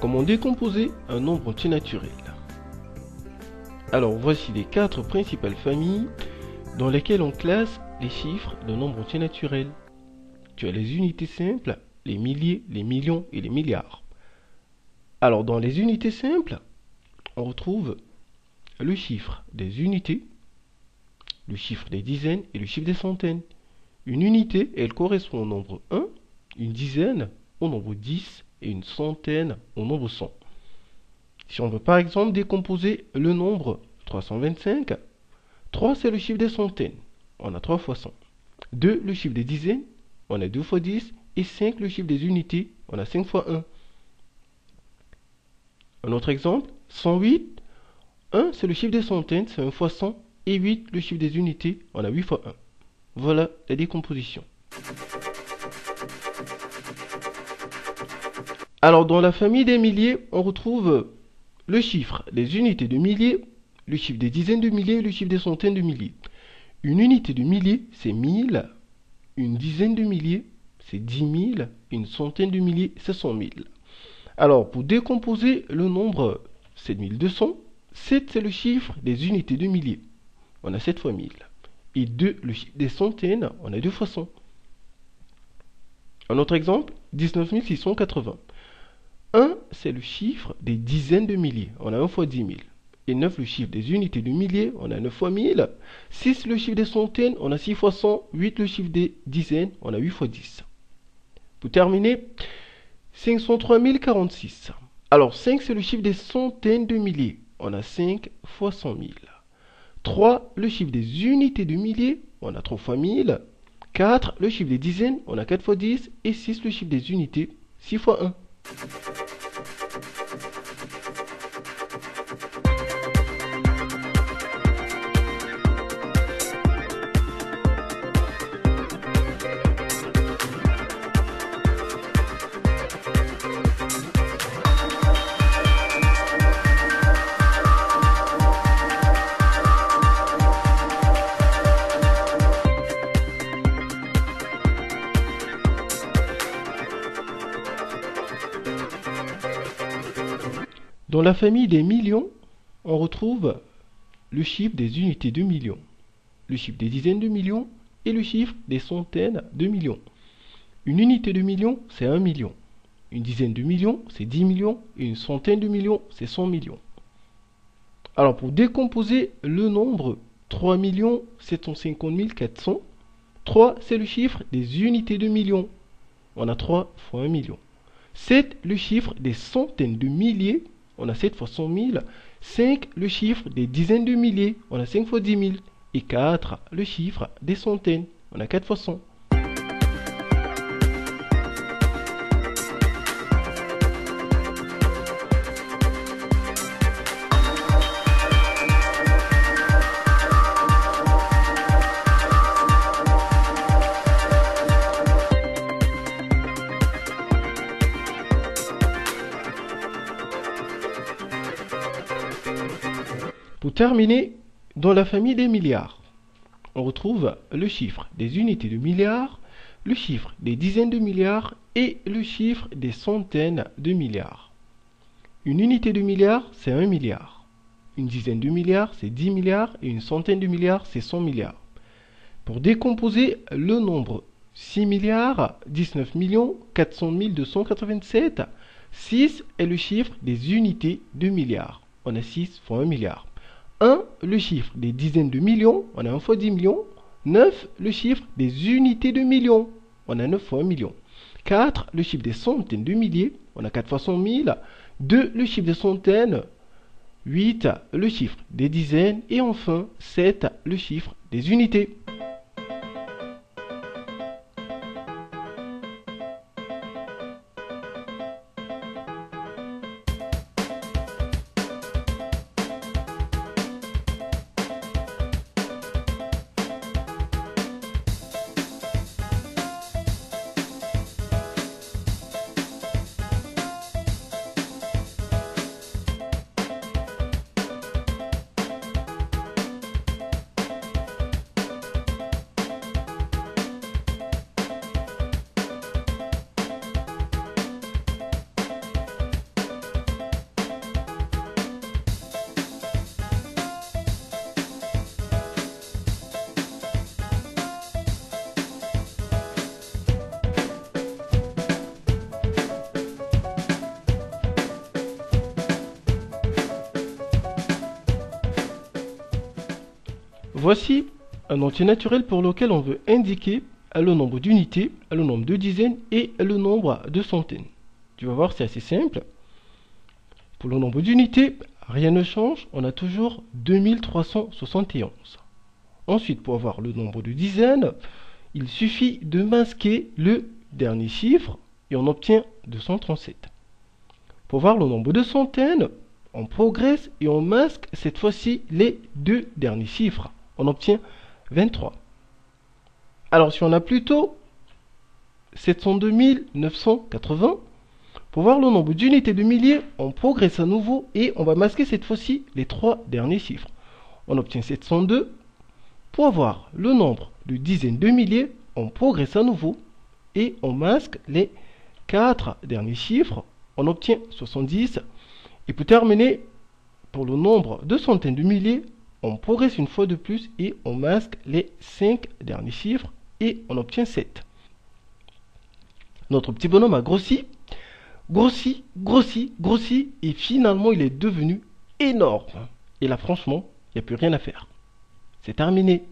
Comment décomposer un nombre entier naturel? Alors voici les 4 principales familles dans lesquelles on classe les chiffres de nombres entiers naturels. Tu as les unités simples, les milliers, les millions et les milliards. Alors dans les unités simples, on retrouve le chiffre des unités, le chiffre des dizaines et le chiffre des centaines. Une unité, elle correspond au nombre 1, une dizaine au nombre 10 et une centaine au nombre 100. Si on veut par exemple décomposer le nombre 325, 3 c'est le chiffre des centaines, on a 3 fois 100. 2 le chiffre des dizaines, on a 2 fois 10. Et 5 le chiffre des unités, on a 5 fois 1. Un autre exemple, 108, 1 c'est le chiffre des centaines, c'est 1 fois 100. Et 8 le chiffre des unités, on a 8 fois 1. Voilà la décomposition. Alors dans la famille des milliers, on retrouve le chiffre des unités de milliers, le chiffre des dizaines de milliers et le chiffre des centaines de milliers. Une unité de milliers, c'est 1000. Une dizaine de milliers, c'est 10 000. Une centaine de milliers, c'est 100 000. Alors pour décomposer le nombre 7200, 7 c'est le chiffre des unités de milliers. On a 7 fois 1000. Et 2 le chiffre des centaines, on a 2 fois 100. Un autre exemple, 19 680. 1 c'est le chiffre des dizaines de milliers, on a 1 fois 10 000. Et 9 le chiffre des unités de milliers, on a 9 fois 1000. 6 le chiffre des centaines, on a 6 fois 100. 8 le chiffre des dizaines, on a 8 fois 10. Pour terminer, 503 046. Alors 5 c'est le chiffre des centaines de milliers, on a 5 fois 100 000. 3 le chiffre des unités de milliers, on a 3 fois 1000. 4 le chiffre des dizaines, on a 4 fois 10. Et 6 le chiffre des unités, 6 fois 1. Dans la famille des millions, on retrouve le chiffre des unités de millions, le chiffre des dizaines de millions et le chiffre des centaines de millions. Une unité de million, c'est 1 million. Une dizaine de millions, c'est 10 millions. Et une centaine de millions, c'est 100 millions. Alors pour décomposer le nombre 3 750 400, 3 c'est le chiffre des unités de millions. On a 3 fois 1 million. 7 le chiffre des centaines de milliers. On a 7 fois 100 000. 5 le chiffre des dizaines de milliers. On a 5 fois 10 000. Et 4 le chiffre des centaines. On a 4 fois 100. Pour terminer, dans la famille des milliards, on retrouve le chiffre des unités de milliards, le chiffre des dizaines de milliards et le chiffre des centaines de milliards. Une unité de milliard, c'est 1 milliard. Une dizaine de milliards, c'est 10 milliards. Et une centaine de milliards, c'est 100 milliards. Pour décomposer le nombre 6 milliards 19 400 287, 6 est le chiffre des unités de milliards. On a 6 fois 1 milliard. 1, le chiffre des dizaines de millions, on a 1 fois 10 millions. 9, le chiffre des unités de millions, on a 9 fois 1 million. 4, le chiffre des centaines de milliers, on a 4 fois 100 000. 2, le chiffre des centaines. 8, le chiffre des dizaines. Et enfin, 7, le chiffre des unités. Voici un entier naturel pour lequel on veut indiquer le nombre d'unités, le nombre de dizaines et le nombre de centaines. Tu vas voir, c'est assez simple. Pour le nombre d'unités, rien ne change, on a toujours 2371. Ensuite, pour avoir le nombre de dizaines, il suffit de masquer le dernier chiffre et on obtient 237. Pour voir le nombre de centaines, on progresse et on masque cette fois-ci les deux derniers chiffres. On obtient 23. Alors si on a plutôt 702 980, pour voir le nombre d'unités de milliers, on progresse à nouveau et on va masquer cette fois-ci les trois derniers chiffres. On obtient 702. Pour avoir le nombre de dizaines de milliers, on progresse à nouveau et on masque les quatre derniers chiffres. On obtient 70. Et pour terminer, pour le nombre de centaines de milliers, on progresse une fois de plus et on masque les 5 derniers chiffres et on obtient 7. Notre petit bonhomme a grossi, grossi, grossi, grossi et finalement il est devenu énorme. Et là franchement, il n'y a plus rien à faire. C'est terminé.